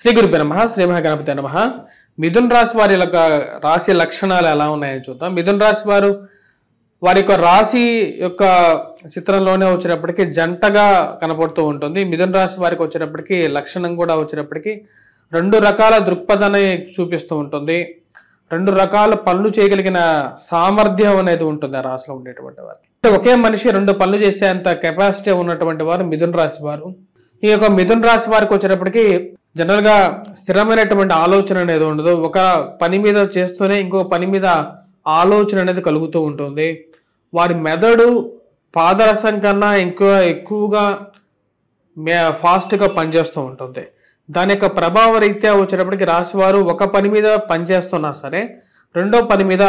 శ్రీ గురుభ్యో నమః. శ్రీ మహాగణపతి నమః. మిథున రాశి వారి యొక్క రాశి లక్షణాలు ఎలా ఉన్నాయో చూద్దాం. మిథున రాశి వారి యొక్క రాశి యొక్క చిత్రంలోనే వచ్చినప్పటికీ జంటగా కనపడుతూ ఉంటుంది. మిథున రాశి వారికి వచ్చేటప్పటికి లక్షణం కూడా వచ్చేటప్పటికి రెండు రకాల దృక్పథాన్ని చూపిస్తూ ఉంటుంది. రెండు రకాల పనులు చేయగలిగిన సామర్థ్యం అనేది ఉంటుంది ఆ రాశిలో ఉండేటువంటి వారికి. ఒకే మనిషి రెండు పనులు చేసేంత కెపాసిటీ ఉన్నటువంటి వారు మిథున రాశి వారు. ఈ యొక్క మిథున రాశి వారికి వచ్చేటప్పటికి జనరల్ గా స్థిరమైనటువంటి ఆలోచన అనేది ఉండదు. ఒక పని మీద చేస్తూనే ఇంకో పని మీద ఆలోచన అనేది కలుగుతూ ఉంటుంది. వారి మెదడు పాదరసం కన్నా ఎక్కువగా ఫాస్ట్గా పనిచేస్తూ ఉంటుంది. దాని యొక్క ప్రభావ రీత్యా వచ్చేటప్పటికి రాశివారు ఒక పని మీద పనిచేస్తున్నా సరే రెండో పని మీద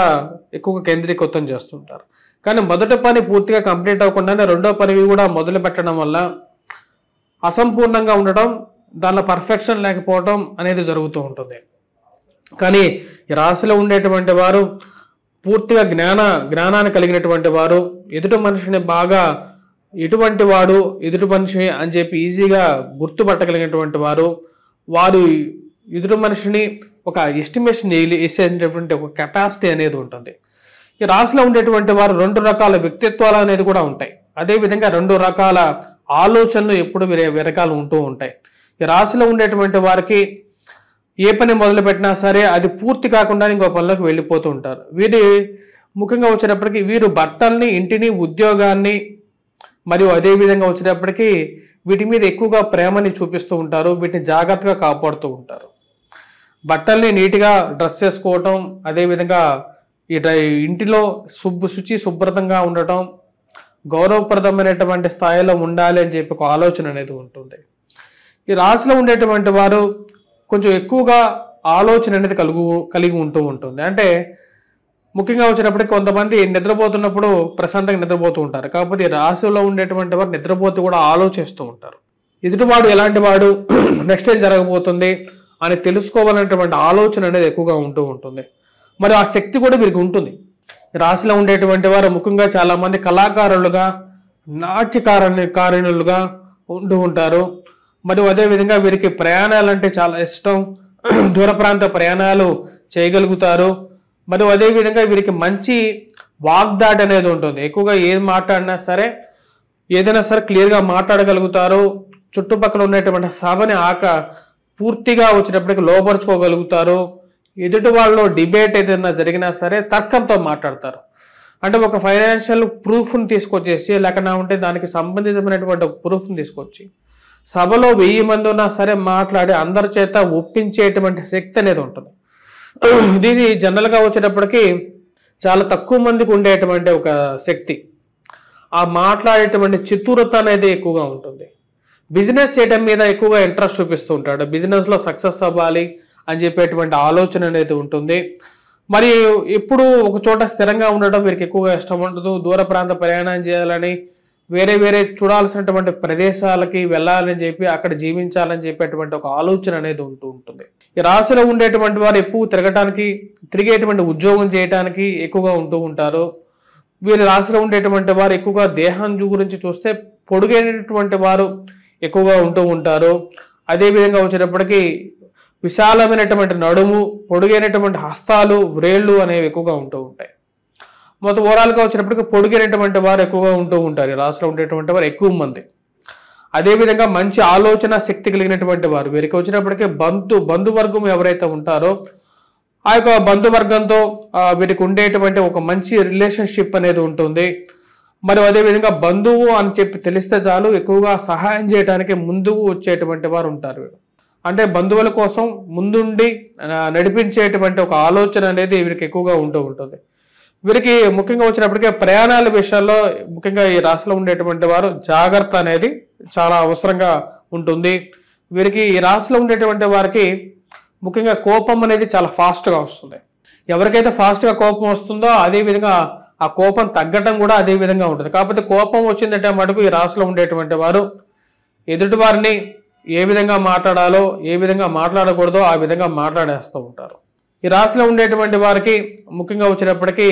ఎక్కువగా కేంద్రీకృతం చేస్తుంటారు. కానీ మొదటి పని పూర్తిగా కంప్లీట్ అవ్వకుండానే రెండో పని కూడా మొదలు పెట్టడం వల్ల అసంపూర్ణంగా ఉండటం, దానిలో పర్ఫెక్షన్ లేకపోవడం అనేది జరుగుతూ ఉంటుంది. కానీ ఈ రాశిలో ఉండేటువంటి వారు పూర్తిగా జ్ఞానాన్ని కలిగినటువంటి వారు, ఎదుటి మనిషిని బాగా ఎటువంటి వాడు ఎదుటి మనిషి అని చెప్పి ఈజీగా గుర్తుపట్టగలిగినటువంటి వారు ఎదుటి మనిషిని ఒక ఎస్టిమేషన్ వేసేటువంటి ఒక కెపాసిటీ అనేది ఉంటుంది. ఈ రాశిలో ఉండేటువంటి వారు రెండు రకాల వ్యక్తిత్వాలు అనేది కూడా ఉంటాయి. అదేవిధంగా రెండు రకాల ఆలోచనలు ఎప్పుడు వెనకాల ఉంటూ ఉంటాయి. ఈ రాశిలో ఉండేటువంటి వారికి ఏ పని మొదలుపెట్టినా సరే అది పూర్తి కాకుండా ఇంకో పనిలోకి వెళ్ళిపోతూ ఉంటారు. ముఖ్యంగా వచ్చేటప్పటికి వీరు బట్టల్ని, ఇంటిని, ఉద్యోగాన్ని మరియు అదేవిధంగా వచ్చేటప్పటికి వీటి మీద ఎక్కువగా ప్రేమని చూపిస్తూ ఉంటారు. వీటిని జాగ్రత్తగా కాపాడుతూ ఉంటారు. బట్టల్ని నీట్గా డ్రెస్ చేసుకోవటం, అదేవిధంగా ఇంటిలో శుభ్రతంగా ఉండటం, గౌరవప్రదమైనటువంటి స్థాయిలో ఉండాలి అని చెప్పి ఒక ఆలోచన అనేది ఉంటుంది. ఈ రాశిలో ఉండేటువంటి వారు కొంచెం ఎక్కువగా ఆలోచన అనేది కలిగి ఉంటూ ఉంటుంది. అంటే ముఖ్యంగా వచ్చినప్పటికీ కొంతమంది నిద్రపోతున్నప్పుడు ప్రశాంతంగా నిద్రపోతూ ఉంటారు. కాకపోతే ఈ రాశిలో ఉండేటువంటి వారు నిద్రపోతూ కూడా ఆలోచిస్తూ ఉంటారు. ఎదుటివాడు ఎలాంటి వాడు, నెక్స్ట్ ఏం జరగబోతుంది అని తెలుసుకోవాలనేటువంటి ఆలోచన అనేది ఎక్కువగా ఉంటూ ఉంటుంది. మరి ఆ శక్తి కూడా వీరికి ఉంటుంది. రాశిలో ఉండేటువంటి వారు ముఖ్యంగా చాలా మంది కళాకారులుగా, నాట్యకారులుగా ఉంటూ ఉంటారు. మరియు అదేవిధంగా వీరికి ప్రయాణాలంటే చాలా ఇష్టం. దూర ప్రాంత ప్రయాణాలు చేయగలుగుతారు. మరియు అదేవిధంగా వీరికి మంచి వాగ్దాటి అనేది ఉంటుంది. ఎక్కువగా ఏది మాట్లాడినా సరే ఏదైనా సరే క్లియర్గా మాట్లాడగలుగుతారు. చుట్టుపక్కల ఉన్నటువంటి సభని పూర్తిగా వచ్చేటప్పటికి లోపరుచుకోగలుగుతారు. ఎదుటి వాళ్ళలో డిబేట్ ఏదైనా జరిగినా సరే తర్కంతో మాట్లాడతారు. అంటే ఒక ఫైనాన్షియల్ ప్రూఫ్ని తీసుకొచ్చేసి లేకుండా ఉంటే దానికి సంబంధితమైనటువంటి ఒక ప్రూఫ్ని తీసుకొచ్చి సభలో 1000 మంది ఉన్నా సరే మాట్లాడి అందరి చేత ఒప్పించేటువంటి శక్తి అనేది ఉంటుంది. ఇది జనరల్గా వచ్చేటప్పటికి చాలా తక్కువ మందికి ఉండేటువంటి ఒక శక్తి. ఆ మాట్లాడేటువంటి చతురత అనేది ఎక్కువగా ఉంటుంది. బిజినెస్ చేయడం మీద ఎక్కువగా ఇంట్రెస్ట్ చూపిస్తూ ఉంటాడు. బిజినెస్లో సక్సెస్ అవ్వాలి అని చెప్పేటువంటి ఆలోచన అనేది ఉంటుంది. మరియు ఎప్పుడు ఒక చోట స్థిరంగా ఉండడం వీరికి ఎక్కువగా ఇష్టం ఉండదు. దూర ప్రాంత ప్రయాణం చేయాలని, వేరే చూడాల్సినటువంటి ప్రదేశాలకి వెళ్ళాలని చెప్పి అక్కడ జీవించాలని చెప్పేటువంటి ఒక ఆలోచన అనేది ఉంటూ ఉంటుంది. ఈ రాశిలో ఉండేటువంటి వారు ఎక్కువ తిరిగేటువంటి ఉద్యోగం చేయడానికి ఎక్కువగా ఉంటూ ఉంటారు. వీరి రాశిలో ఉండేటువంటి వారు ఎక్కువగా దేహం గురించి చూస్తే పొడుగైనటువంటి వారు ఎక్కువగా ఉంటూ ఉంటారు. అదేవిధంగా వచ్చేటప్పటికి విశాలమైనటువంటి నడుము, పొడుగైనటువంటి హస్తాలు, వ్రేళ్ళు అనేవి ఎక్కువగా ఉంటూ ఉంటాయి. మొత్తం ఓవరాల్గా వచ్చినప్పటికీ పొడిగినటువంటి వారు ఎక్కువగా ఉంటూ ఉంటారు. ఈ రాశిలో ఉండేటువంటి వారు ఎక్కువ మంది. అదేవిధంగా మంచి ఆలోచన శక్తి కలిగినటువంటి వారు. వీరికి వచ్చినప్పటికీ బంధువర్గం ఎవరైతే ఉంటారో ఆ యొక్క బంధువర్గంతో వీరికి ఉండేటువంటి ఒక మంచి రిలేషన్షిప్ అనేది ఉంటుంది. మరి అదేవిధంగా బంధువు అని చెప్పి తెలిస్తే చాలు ఎక్కువగా సహాయం చేయడానికి ముందుకు వచ్చేటువంటి వారు ఉంటారు. అంటే బంధువుల కోసం ముందుండి నడిపించేటువంటి ఒక ఆలోచన అనేది వీరికి ఎక్కువగా ఉంటూ ఉంటుంది. వీరికి ముఖ్యంగా వచ్చినప్పటికీ ప్రయాణాల విషయాల్లో ముఖ్యంగా ఈ రాశిలో ఉండేటువంటి వారు జాగ్రత్త అనేది చాలా అవసరంగా ఉంటుంది. వీరికి ఈ రాశిలో ఉండేటువంటి వారికి ముఖ్యంగా కోపం అనేది చాలా ఫాస్ట్గా వస్తుంది. ఎవరికైతే ఫాస్ట్గా కోపం వస్తుందో అదేవిధంగా ఆ కోపం తగ్గటం కూడా అదే విధంగా ఉంటుంది. కాకపోతే కోపం వచ్చిందంటే మటుకు ఈ రాశిలో ఉండేటువంటి వారు ఎదుటి వారిని ఏ విధంగా మాట్లాడాలో, ఏ విధంగా మాట్లాడకూడదో ఆ విధంగా మాట్లాడేస్తూ ఉంటారు. ఈ రాశిలో ఉండేటువంటి వారికి ముఖ్యంగా వచ్చేటప్పటికీ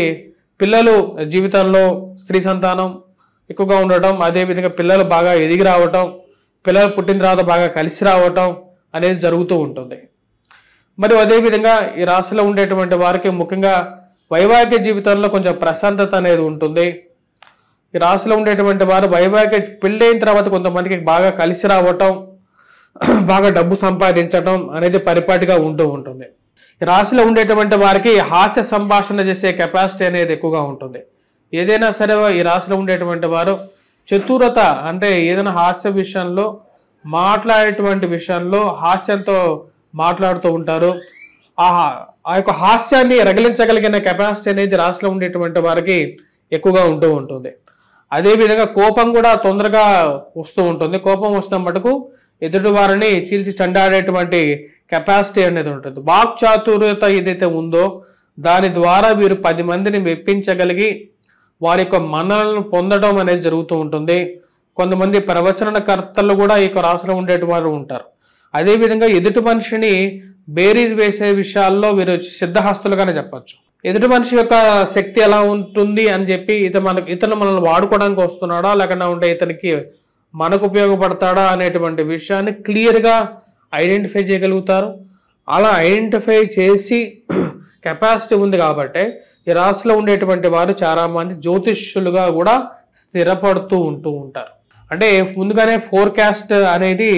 పిల్లలు జీవితంలో స్త్రీ సంతానం ఎక్కువగా ఉండటం, అదేవిధంగా పిల్లలు బాగా ఎదిగి రావటం, పిల్లలు పుట్టిన తర్వాత బాగా కలిసి రావటం, అనేది జరుగుతూ ఉంటుంది. మరియు అదేవిధంగా ఈ రాశిలో ఉండేటువంటి వారికి ముఖ్యంగా వైవాహిక జీవితంలో కొంచెం ప్రశాంతత అనేది ఉంటుంది. ఈ రాశిలో ఉండేటువంటి వారు వైవాహిక పెళ్ళైన తర్వాత కొంతమందికి బాగా కలిసి రావటం, బాగా డబ్బు సంపాదించడం అనేది పరిపాటిగా ఉంటూ ఉంటుంది. ఈ రాశిలో ఉండేటువంటి వారికి హాస్య సంభాషణ చేసే కెపాసిటీ అనేది ఎక్కువగా ఉంటుంది. ఏదైనా సరే ఈ రాశిలో ఉండేటువంటి వారు చతురత అంటే ఏదైనా హాస్య విషయంలో మాట్లాడేటువంటి విషయంలో హాస్యంతో మాట్లాడుతూ ఉంటారు. ఆ యొక్క హాస్యాన్ని రగిలించగలిగిన కెపాసిటీ అనేది రాశిలో ఉండేటువంటి వారికి ఎక్కువగా ఉంటూ ఉంటుంది. అదేవిధంగా కోపం కూడా తొందరగా వస్తూ ఉంటుంది. కోపం వస్తున్న మటుకు ఎదుటి వారిని చీల్చి చెండాడేటువంటి కెపాసిటీ అనేది ఉంటుంది. వాక్చాతుర్యత ఏదైతే ఉందో దాని ద్వారా వీరు 10 మందిని మెప్పించగలిగి వారి యొక్క మన్ననలను పొందడం అనేది జరుగుతూ ఉంటుంది. కొంతమంది ప్రవచనకర్తలు కూడా ఈ యొక్క రాశిలో ఉండేటువంటి ఉంటారు. అదేవిధంగా ఎదుటి మనిషిని బేరీజ్ వేసే విషయాల్లో వీరు సిద్ధహస్తులుగానే చెప్పచ్చు. ఎదుటి మనిషి యొక్క శక్తి ఎలా ఉంటుంది అని చెప్పి ఇతను మనల్ని వాడుకోవడానికి వస్తున్నాడా లేకుండా ఉంటే ఇతనికి మనకు ఉపయోగపడతాడా అనేటువంటి విషయాన్ని క్లియర్గా ఐడెంటిఫై చేయగలుగుతారు. అలా ఐడెంటిఫై చేసి కెపాసిటీ ఉంది కాబట్టి ఈ రాశిలో ఉండేటువంటి వారు చాలా మంది జ్యోతిష్యులుగా కూడా స్థిరపడుతూ ఉంటారు. అంటే ముందుగానే ఫోర్కాస్ట్ అనేది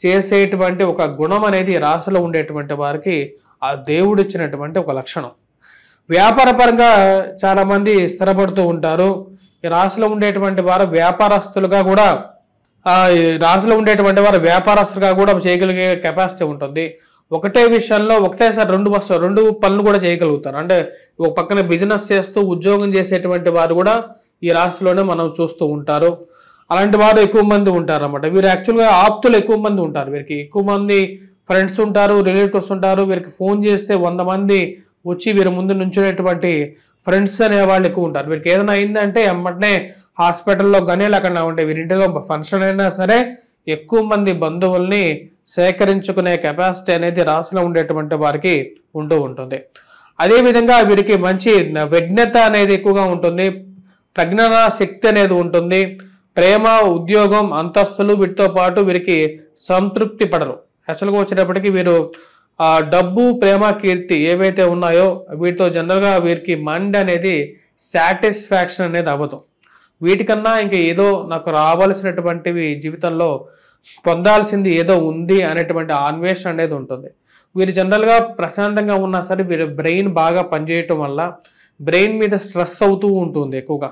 చేసేటువంటి ఒక గుణం అనేది రాశిలో ఉండేటువంటి వారికి ఆ దేవుడు ఇచ్చినటువంటి ఒక లక్షణం. వ్యాపారపరంగా చాలా మంది స్థిరపడుతూ ఉంటారు. ఈ రాశిలో ఉండేటువంటి వారు వ్యాపారస్తులుగా కూడా చేయగలిగే కెపాసిటీ ఉంటుంది. ఒకటే విషయంలో ఒకటేసారి రెండు పనులు కూడా చేయగలుగుతారు. అంటే ఒక పక్కన బిజినెస్ చేస్తూ ఉద్యోగం చేసేటువంటి వారు కూడా ఈ రాశిలోనే మనం చూస్తూ ఉంటారు. అలాంటి వారు ఎక్కువ మంది ఉంటారు అన్నమాట. వీరు యాక్చువల్గా ఆప్తులు ఎక్కువ మంది ఉంటారు. వీరికి ఎక్కువ మంది ఫ్రెండ్స్ ఉంటారు, రిలేటివ్స్ ఉంటారు. వీరికి ఫోన్ చేస్తే 100 మంది వచ్చి వీరి ముందు నుంచునేటువంటి ఫ్రెండ్స్ అనే వాళ్ళు ఎక్కువ ఉంటారు. వీరికి ఏదైనా అయిందంటే వెంటనే హాస్పిటల్లో కానీ లేకుండా ఉంటే వీరింటిలో ఫంక్షన్ అయినా సరే ఎక్కువ మంది బంధువుల్ని సేకరించుకునే కెపాసిటీ అనేది రాశిలో ఉండేటువంటి వారికి ఉంటూ ఉంటుంది. అదేవిధంగా వీరికి మంచి విజ్ఞత అనేది ఎక్కువగా ఉంటుంది. ప్రజ్ఞాన శక్తి అనేది ఉంటుంది. ప్రేమ, ఉద్యోగం, అంతస్తులు వీటితో పాటు వీరికి సంతృప్తి పడరు. యాక్చువల్గా వచ్చేటప్పటికి వీరు డబ్బు, ప్రేమ, కీర్తి ఏవైతే ఉన్నాయో వీటితో జనరల్గా వీరికి మైండ్ అనేది సాటిస్ఫాక్షన్ అనేది అవ్వదు. వీటికన్నా ఇంకా ఏదో నాకు రావాల్సినటువంటివి జీవితంలో పొందాల్సింది ఏదో ఉంది అనేటువంటి అన్వేషణ అనేది ఉంటుంది. వీరు జనరల్గా ప్రశాంతంగా ఉన్నా సరే వీరి బ్రెయిన్ బాగా పనిచేయటం వల్ల బ్రెయిన్ మీద స్ట్రెస్ అవుతూ ఉంటుంది ఎక్కువగా.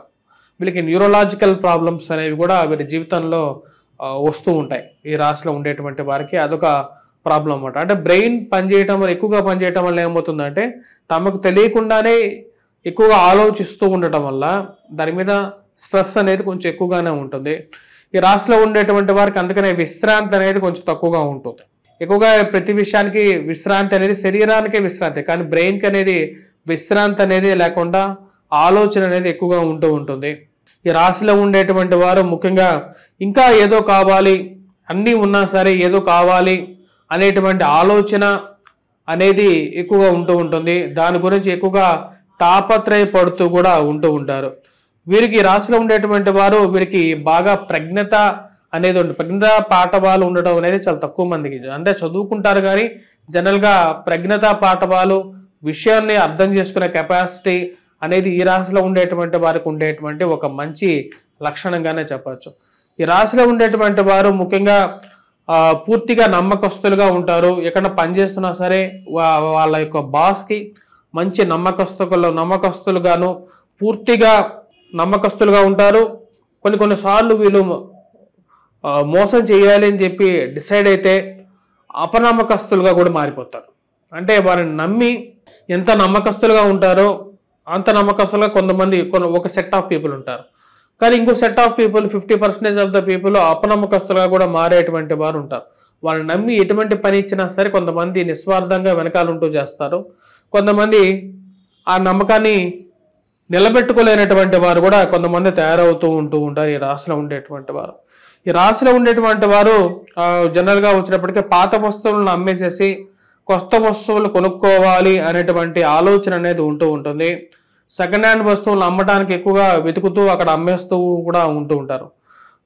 వీళ్ళకి న్యూరలాజికల్ ప్రాబ్లమ్స్ అనేవి కూడా వీరి జీవితంలో వస్తూ ఉంటాయి. ఈ రాశిలో ఉండేటువంటి వారికి అదొక ప్రాబ్లం అన్నమాట. అంటే బ్రెయిన్ ఎక్కువగా పనిచేయటం వల్ల ఏమవుతుందంటే తమకు తెలియకుండానే ఎక్కువగా ఆలోచిస్తూ ఉండటం వల్ల దాని మీద స్ట్రెస్ అనేది కొంచెం ఎక్కువగానే ఉంటుంది. ఈ రాశిలో ఉండేటువంటి వారికి అందుకనే విశ్రాంతి అనేది కొంచెం తక్కువగా ఉంటుంది. ఎక్కువగా ప్రతి విషయానికి విశ్రాంతి అనేది శరీరానికే విశ్రాంతి, కానీ బ్రెయిన్కి అనేది విశ్రాంతి అనేది లేకుండా ఆలోచన అనేది ఎక్కువగా ఉంటుంది. ఈ రాశిలో ఉండేటువంటి వారు ముఖ్యంగా ఇంకా ఏదో కావాలి, అన్నీ ఉన్నా సరే ఏదో కావాలి అనేటువంటి ఆలోచన అనేది ఎక్కువగా ఉంటుంది. దాని గురించి ఎక్కువగా తాపత్రయపడుతూ కూడా ఉంటారు. వీరికి రాశిలో ఉండేటువంటి వారు వీరికి బాగా ప్రజ్ఞత అనేది ఉంటుంది. ప్రజ్ఞత పాఠవాలు ఉండడం అనేది చాలా తక్కువ మందికి, అంటే చదువుకుంటారు కానీ జనరల్గా ప్రజ్ఞత పాఠవాలు విషయాన్ని అర్థం చేసుకునే కెపాసిటీ అనేది ఈ రాశిలో ఉండేటువంటి వారికి ఉండేటువంటి ఒక మంచి లక్షణంగానే చెప్పచ్చు. ఈ రాశిలో ఉండేటువంటి వారు ముఖ్యంగా పూర్తిగా నమ్మకస్తులుగా ఉంటారు. ఎక్కడ పనిచేస్తున్నా సరే వాళ్ళ యొక్క బాస్కి మంచి నమ్మకస్తులుగాను పూర్తిగా నమ్మకస్తులుగా ఉంటారు. కొన్నిసార్లు వీళ్ళు మోసం చేయాలి అని చెప్పి డిసైడ్ అయితే అపనమ్మకస్తులుగా కూడా మారిపోతారు. అంటే వారిని నమ్మి ఎంత నమ్మకస్తులుగా ఉంటారో అంత నమ్మకస్తులుగా ఒక సెట్ ఆఫ్ పీపుల్ ఉంటారు. కానీ ఇంకో set of people 50% of the people అపనమ్మకస్తులుగా కూడా మారేటువంటి వారు ఉంటారు. వాళ్ళని నమ్మి ఎటువంటి పని ఇచ్చినా సరే కొంతమంది నిస్వార్థంగా వెనకాలంటూ చేస్తారు. కొంతమంది ఆ నమ్మకాన్ని నిలబెట్టుకోలేనటువంటి వారు కూడా కొంతమంది తయారవుతూ ఉంటారు ఈ రాశిలో ఉండేటువంటి వారు. ఈ రాశిలో ఉండేటువంటి వారు జనరల్గా వచ్చినప్పటికీ పాత వస్తువులను అమ్మేసేసి కొత్త వస్తువులు కొనుక్కోవాలి అనేటువంటి ఆలోచన అనేది ఉంటుంది. సెకండ్ హ్యాండ్ వస్తువులను అమ్మటానికి ఎక్కువగా వెతుకుతూ అక్కడ అమ్మేస్తూ కూడా ఉంటారు.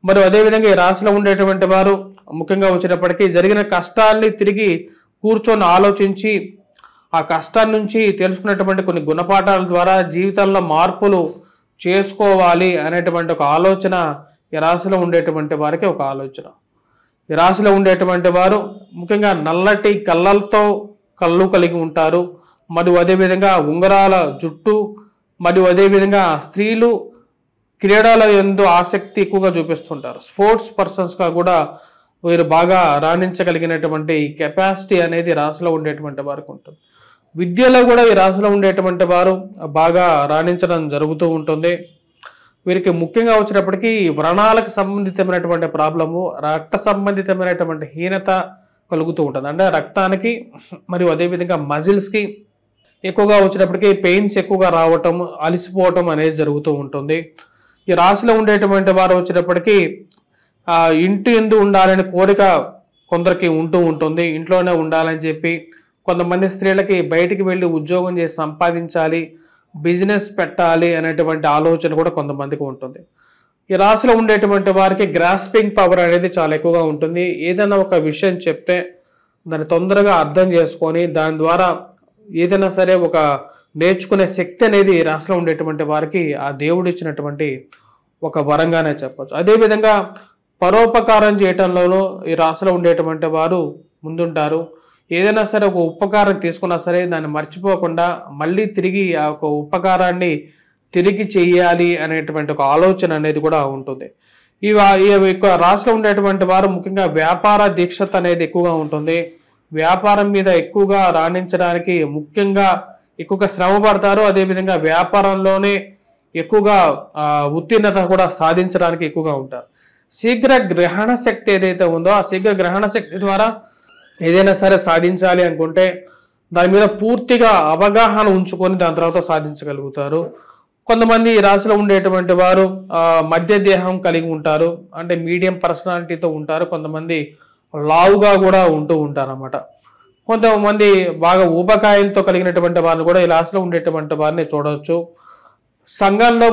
మరి అదేవిధంగా ఈ రాశిలో ఉండేటువంటి వారు ముఖ్యంగా వచ్చేటప్పటికీ జరిగిన కష్టాన్ని తిరిగి కూర్చొని ఆలోచించి ఆ కష్టాన్ని నుంచి తెలుసుకున్నటువంటి కొన్ని గుణపాఠాల ద్వారా జీవితంలో మార్పులు చేసుకోవాలి అనేటువంటి ఒక ఆలోచన ఈ రాశిలో ఉండేటువంటి వారికి ఒక ఆలోచన. ఈ రాశిలో ఉండేటువంటి వారు ముఖ్యంగా నల్లటి కళ్ళతో కళ్ళు కలిగి ఉంటారు. మరియు అదేవిధంగా ఉంగరాల జుట్టు, మరియు అదేవిధంగా స్త్రీలు క్రీడల యందు ఆసక్తి ఎక్కువగా చూపిస్తుంటారు. స్పోర్ట్స్ పర్సన్స్గా కూడా వీరు బాగా రాణించగలిగినటువంటి కెపాసిటీ అనేది రాశిలో ఉండేటువంటి వారికి ఉంటుంది. విద్యలో కూడా ఈ రాశిలో ఉండేటువంటి వారు బాగా రాణించడం జరుగుతూ ఉంటుంది. వీరికి ముఖ్యంగా వచ్చినప్పటికీ వ్రణాలకు సంబంధితమైనటువంటి ప్రాబ్లము, రక్త సంబంధితమైనటువంటి హీనత కలుగుతూ ఉంటుంది. అంటే రక్తానికి మరియు అదేవిధంగా మజిల్స్కి ఎక్కువగా వచ్చినప్పటికీ పెయిన్స్ ఎక్కువగా రావటం, అలసిపోవటం అనేది జరుగుతూ ఉంటుంది. ఈ రాశిలో ఉండేటువంటి వారు వచ్చినప్పటికీ ఇంటి ఎందు ఉండాలని కోరిక కొందరికి ఉంటూ ఉంటుంది. ఇంట్లోనే ఉండాలని చెప్పి కొంతమంది స్త్రీలకి బయటికి వెళ్ళి ఉద్యోగం చేసి సంపాదించాలి, బిజినెస్ పెట్టాలి అనేటువంటి ఆలోచన కూడా కొంతమందికి ఉంటుంది. ఈ రాశిలో ఉండేటువంటి వారికి గ్రాస్పింగ్ పవర్ అనేది చాలా ఎక్కువగా ఉంటుంది. ఏదైనా ఒక విషయం చెప్తే దాన్ని తొందరగా అర్థం చేసుకొని దాని ద్వారా ఏదైనా సరే ఒక నేర్చుకునే శక్తి అనేది ఈ రాశిలో ఉండేటువంటి వారికి ఆ దేవుడు ఇచ్చినటువంటి ఒక వరంగానే చెప్పచ్చు. అదేవిధంగా పరోపకారం చేయటంలోనూ ఈ రాశిలో ఉండేటువంటి వారు ముందుంటారు. ఏదైనా సరే ఒక ఉపకారం తీసుకున్నా సరే దాన్ని మర్చిపోకుండా మళ్ళీ తిరిగి ఆ ఒక ఉపకారాన్ని తిరిగి చెయ్యాలి అనేటువంటి ఒక ఆలోచన అనేది కూడా ఉంటుంది. ఈ రాశిలో ఉండేటువంటి వారు ముఖ్యంగా వ్యాపార దీక్షత అనేది ఎక్కువగా ఉంటుంది. వ్యాపారం మీద ఎక్కువగా రాణించడానికి ముఖ్యంగా ఎక్కువగా శ్రమ పడతారు. అదేవిధంగా వ్యాపారంలోనే ఎక్కువగా ఉత్తీర్ణత కూడా సాధించడానికి ఎక్కువగా ఉంటారు. శీఘ్ర గ్రహణ శక్తి ఏదైతే ఉందో ఆ శీఘ్ర గ్రహణ శక్తి ద్వారా ఏదైనా సరే సాధించాలి అనుకుంటే దాని మీద పూర్తిగా అవగాహన ఉంచుకొని దాని తర్వాత సాధించగలుగుతారు. కొంతమంది ఈ రాశిలో ఉండేటువంటి వారు మధ్య దేహం కలిగి ఉంటారు. అంటే మీడియం పర్సనాలిటీతో ఉంటారు. కొంతమంది లావుగా కూడా ఉంటూ ఉంటారు అన్నమాట. కొంతమంది బాగా ఊబకాయంతో కలిగినటువంటి వారిని కూడా ఈ రాశిలో ఉండేటువంటి వారిని చూడవచ్చు. సంఘంలో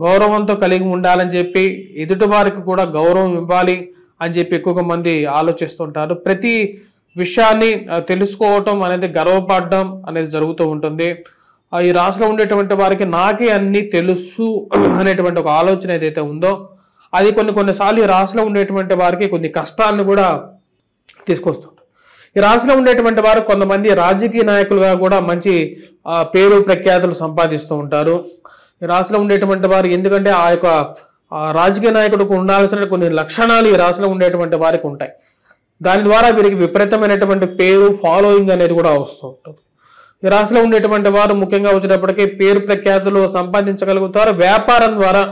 గౌరవంతో కలిగి ఉండాలని చెప్పి ఎదుటి వారికి కూడా గౌరవం ఇవ్వాలి అని చెప్పి ఎక్కువగా మంది ఆలోచిస్తుంటారు. ప్రతి విషయాన్ని తెలుసుకోవటం అనేది గర్వపడడం అనేది జరుగుతూ ఉంటుంది. ఈ రాశిలో ఉండేటువంటి వారికి నాకే అన్ని తెలుసు అనేటువంటి ఒక ఆలోచన ఏదైతే ఉందో అది కొన్నిసార్లు ఈ రాశిలో ఉండేటువంటి వారికి కొన్ని కష్టాలను కూడా తీసుకొస్తుంది. ఈ రాశిలో ఉండేటువంటి వారు కొంతమంది రాజకీయ నాయకులుగా కూడా మంచి పేరు ప్రఖ్యాతులు సంపాదిస్తూ ఉంటారు. ఈ రాశిలో ఉండేటువంటి వారు ఎందుకంటే ఆ యొక్క రాజకీయ నాయకుడికి ఉండాల్సిన కొన్ని లక్షణాలు ఈ రాశిలో ఉండేటువంటి వారికి ఉంటాయి. దాని ద్వారా వీరికి విపరీతమైనటువంటి పేరు ఫాలోయింగ్ అనేది కూడా వస్తూ ఉంటుంది. ఈ రాశిలో ఉండేటువంటి వారు ముఖ్యంగా వచ్చినప్పటికీ పేరు ప్రఖ్యాతులు సంపాదించగలుగుతారు. వ్యాపారం ద్వారా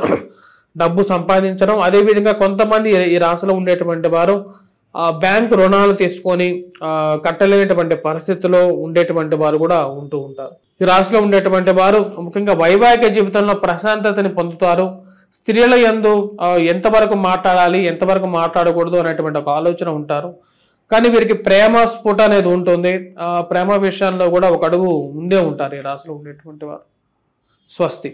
డబ్బు సంపాదించడం, అదేవిధంగా కొంతమంది ఈ రాశిలో ఉండేటువంటి వారు బ్యాంకు రుణాలు తీసుకొని కట్టలేనటువంటి పరిస్థితిలో ఉండేటువంటి వారు కూడా ఉంటూ ఉంటారు. ఈ రాశిలో ఉండేటువంటి వారు ముఖ్యంగా వైవాహిక జీవితంలో ప్రశాంతతని పొందుతారు. స్త్రీల యందు ఎంతవరకు మాట్లాడాలి, ఎంతవరకు మాట్లాడకూడదు అనేటువంటి ఒక ఆలోచన ఉంటారు. కానీ వీరికి ప్రేమ స్ఫుట అనేది ఉంటుంది. ప్రేమ విషయంలో కూడా ఒక అడుగు ముందే ఉంటారు ఈ రాశిలో ఉండేటువంటి వారు. స్వస్తి.